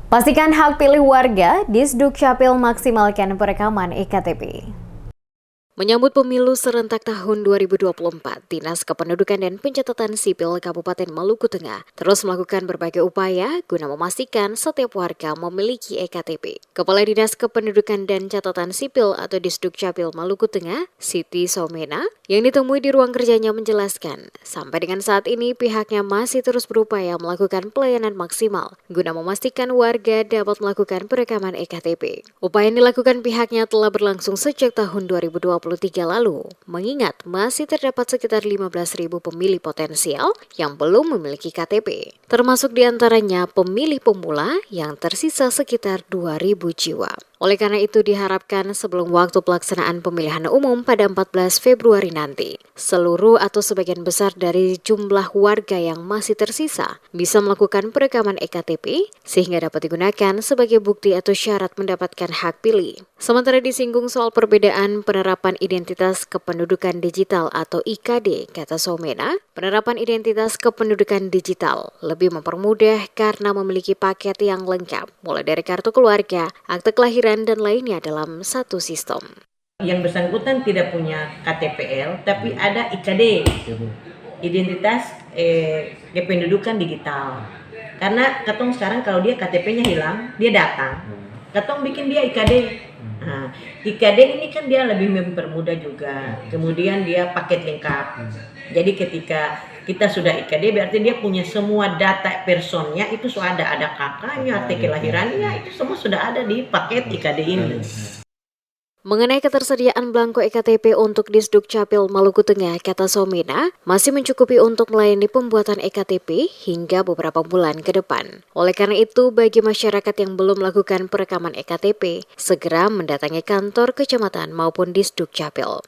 Pastikan hak pilih warga, Disdukcapil maksimalkan perekaman EKTP. Menyambut pemilu serentak tahun 2024, Dinas Kependudukan dan Pencatatan Sipil Kabupaten Maluku Tengah terus melakukan berbagai upaya guna memastikan setiap warga memiliki EKTP. Kepala Dinas Kependudukan dan Catatan Sipil atau Disdukcapil Maluku Tengah, Siti Somena, yang ditemui di ruang kerjanya menjelaskan, sampai dengan saat ini pihaknya masih terus berupaya melakukan pelayanan maksimal guna memastikan warga dapat melakukan perekaman EKTP. Upaya yang dilakukan pihaknya telah berlangsung sejak tahun 2023 lalu, mengingat masih terdapat sekitar 15.000 pemilih potensial yang belum memiliki KTP, termasuk diantaranya pemilih pemula yang tersisa sekitar 2.000 jiwa. Oleh karena itu diharapkan sebelum waktu pelaksanaan pemilihan umum pada 14 Februari nanti, seluruh atau sebagian besar dari jumlah warga yang masih tersisa bisa melakukan perekaman EKTP sehingga dapat digunakan sebagai bukti atau syarat mendapatkan hak pilih. Sementara disinggung soal perbedaan penerapan identitas kependudukan digital atau IKD, kata Somena, penerapan identitas kependudukan digital lebih mempermudah karena memiliki paket yang lengkap, mulai dari kartu keluarga, akte kelahiran, dan lainnya dalam satu sistem. Yang bersangkutan tidak punya KTPL, tapi ada IKD, identitas kependudukan digital. Karena ketong sekarang kalau dia KTP-nya hilang, dia datang, ketong bikin dia IKD. Nah, IKD ini kan dia lebih mempermudah juga. Kemudian dia paket lengkap. Jadi ketika kita sudah IKD berarti dia punya semua data personnya itu sudah ada kakaknya, akte kelahirannya, itu semua sudah ada di paket IKD ini. Mengenai ketersediaan belangko EKTP untuk Disdukcapil Maluku Tengah, kata Somena, masih mencukupi untuk melayani pembuatan EKTP hingga beberapa bulan ke depan. Oleh karena itu, bagi masyarakat yang belum melakukan perekaman EKTP, segera mendatangi kantor kecamatan maupun Disdukcapil.